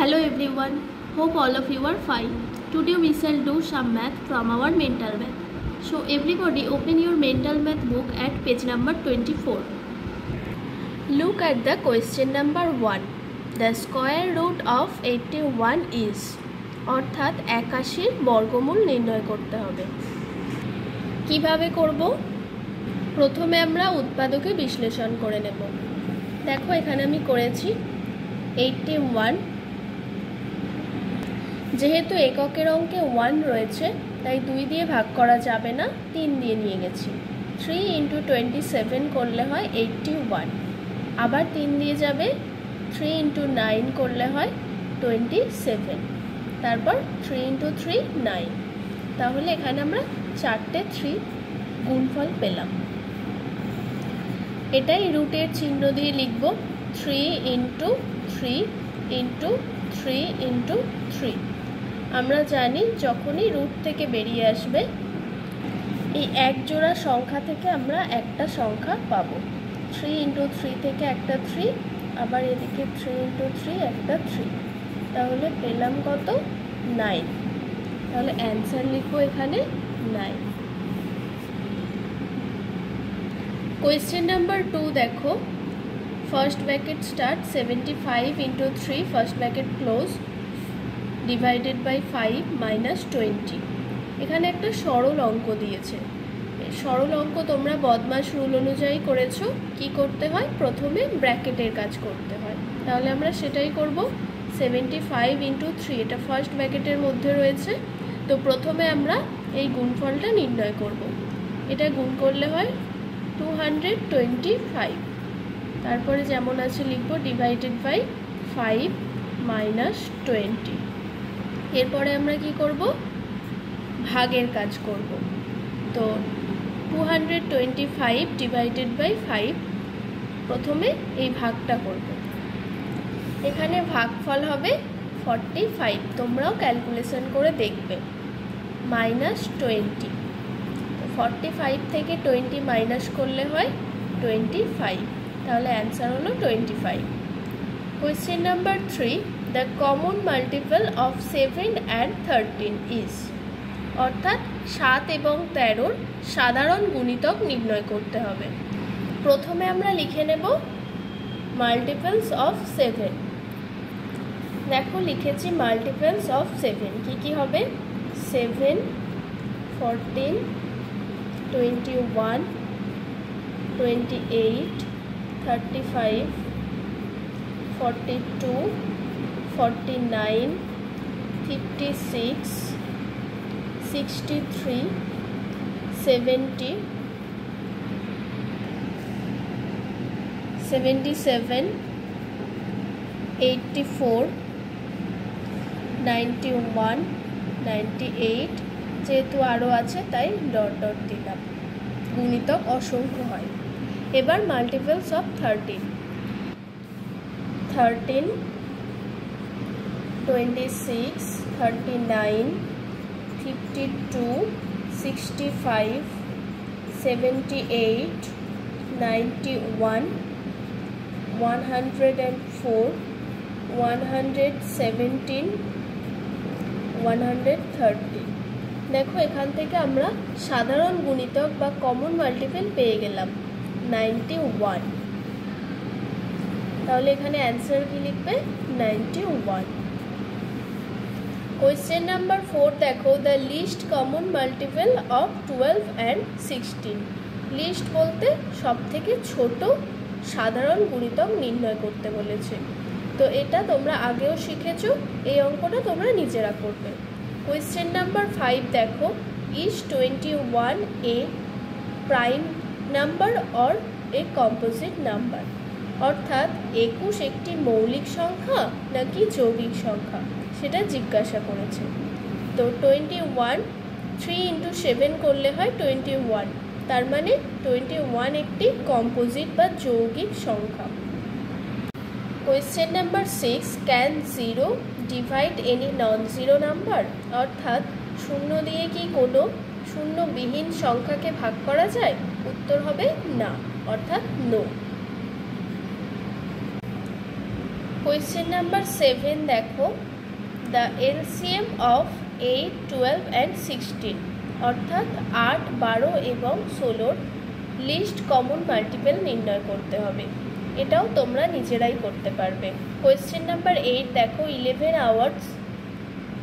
Hello everyone, hope all of you are fine. Today we shall do some math from our mental math. So everybody open your mental math book at page number 24. Look at the question number 1. The square root of 81 is অর্থাৎ 81 বর্গমূল নির্ণয় করতে হবে। কিভাবে করব? প্রথমে আমরা উৎপাদকে বিশ্লেষণ করে নেব। দেখো এখানে আমি করেছি 81, যেহেতু এককের অঙ্কে 1 রয়েছে তাই 2 দিয়ে ভাগ করা যাবে না, 3 দিয়ে নিয়ে গেছি। 3 × 27 করলে হয় 81, আবার 3 দিয়ে যাবে, 3 × 9 করলে হয় 27, তারপর 3 × 3 9। তাহলে এখানে আমরা 4টে 3 গুণফল পেলাম। এটাই রুটের চিহ্ন দিয়ে লিখব, 3 × 3 × 3 × 3। আমরা জানি যখনই রুট থেকে বেরিয়ে আসবে এই এক জোড়া সংখ্যা থেকে আমরা একটা সংখ্যা পাবো। 3 × 3 থেকে একটা 3, আবার এদিকে 3 × 3 একটা 3, তাহলে পেলাম কত? 9। তাহলে অ্যান্সার লিখবো এখানে 9। কোয়েশ্চেন নাম্বার 2 দেখো, first bracket start 75 × 3 first bracket close divided by 5 - 20। এখানে একটা সরল অঙ্ক দিয়েছে। সরল অঙ্ক তোমরা বদমাশ রুল অনুযায়ী করেছো। কি করতে হয়? প্রথমে ব্র্যাকেটের কাজ করতে হয়। তাহলে আমরা সেটাই করব। 75 × 3 এটা ফার্স্ট ব্র্যাকেটের মধ্যে রয়েছে, তো প্রথমে আমরা এই গুণফলটা নির্ণয় করব। এটা গুণ করলে হয় 225, তারপরে যেমন আছে লিখব ডিভাইডেড বাই 5 - 20। এরপরে আমরা কি করব? ভাগের কাজ করব। তো 225 ডিভাইডেড বাই 5, প্রথমে এই ভাগটা করব। এখানে ভাগফল হবে 45, তোমরাও ক্যালকুলেশন করে দেখবে, -20। 45 থেকে 20 মাইনাস করলে হয় 25, তাহলে অ্যান্সার হলো 25। Question number 3, the common multiple of 7 and 13 is অর্থাৎ 7 এবং 13 সাধারণ গুণিতক নির্ণয় করতে হবে। প্রথমে আমরা লিখে নেব মাল্টিপলস অফ 7। দেখো লিখেছি মাল্টিপলস অফ 7 কি কি হবে? 7, 14, 21, 28, 35, 42, 49, 56, 63, 70, 77, 84, 91, 98, যেহেতু আরও আছে তাই ডট ডট দিলাম। গুণিতক অসংখ্য হয়। এবার মাল্টিপলস অফ 13, 13, 26, 39, 52, 65, 78, 91, 104, 117, 130। দেখো এখান থেকে আমরা সাধারণ গুণিতক বা কমন মাল্টিপল পেয়ে গেলাম 91। তাহলে এখানে অ্যান্সার কি লিখবে? 91। কোয়েশ্চেন নাম্বার 4 দেখো, the least common multiple of 12 and 16। Least বলতে সব থেকে ছোট সাধারণ গুণিতক নির্ণয় করতে বলেছে। তো এটা তোমরা আগেও শিখেছো, এই অঙ্কটা তোমরা নিজেরা করবে। কোয়েশ্চেন নাম্বার 5 দেখো, is 21 A prime number or a composite number? অর্থাৎ 21 একটি মৌলিক সংখ্যা নাকি যৌগিক সংখ্যা সেটা জিজ্ঞাসা করেছে। তো 21, 3 × 7 করলে হয় 21, তার মানে 21 একটি কম্পোজিট বা যৌগিক সংখ্যা। Question number 6, can 0 divide any non zero number? অর্থাৎ 0 দিয়ে কি কোনো শূন্যবিহীন সংখ্যাকে ভাগ করা যায়? উত্তর হবে না, অর্থাৎ নো। কোয়েশ্চেন নাম্বার 7 দেখো, দ্য এলসিএম অফ 8, 12 অ্যান্ড 16 অর্থাৎ 8, 12 এবং 16 লিস্ট কমন মাল্টিপল নির্ণয় করতে হবে। এটাও তোমরা নিজেরাই করতে পারবে। কোয়েশ্চেন নাম্বার 8 দেখো, 11 hours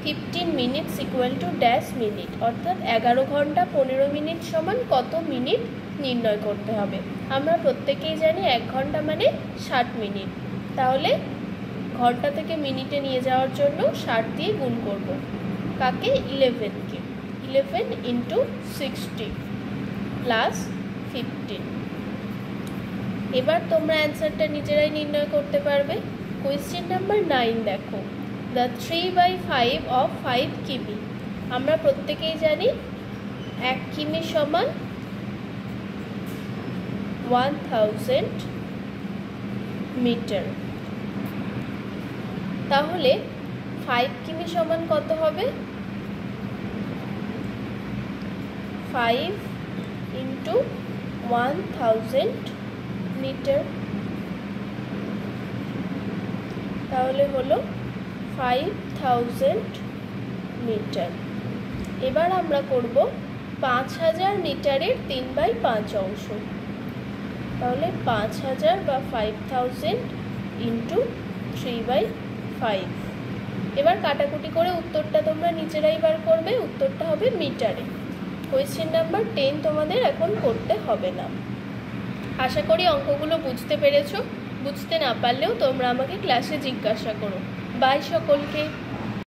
15 minutes equal to dash minute অর্থাৎ 11 ঘন্টা 15 মিনিট সমান কত মিনিট নির্ণয় করতে হবে। আমরা প্রত্যেকেই জানি 1 ঘন্টা মানে 60 মিনিট, তাহলে ঘন্টা থেকে মিনিটে নিয়ে যাওয়ার জন্য 60 দিয়ে গুণ করব। কাকে? 11কে। 11 ইন্টু 60 প্লাস 15। এবার তোমরা অ্যান্সারটা নিজেরাই নির্ণয় করতে পারবে। কোয়েশ্চেন নাম্বার 9 দেখো, দ্য 3/5 অফ 5 কিমি। আমরা প্রত্যেকেই জানি 1 কিমি সমান 1000 মিটার। তাহলে 5 কিমি সমান কত হবে? 5 ইন্টু 1000 মিটার, তাহলে হলো 5000 মিটার। এবার আমরা করব 5000 মিটারের 3/5 অংশ, তাহলে 5000 বা 5000 ইন্টু 3/5। এবার কাটাকুটি করে উত্তরটা তোমরা নিজেরাই বার করবে, উত্তরটা হবে মিটারে। কোয়েশ্চেন নাম্বার 10 তোমাদের এখন করতে হবে না। আশা করি অঙ্কগুলো বুঝতে পেরেছো। বুঝতে না পারলেও তোমরা আমাকে ক্লাসে জিজ্ঞাসা করো। বাই সকলকে।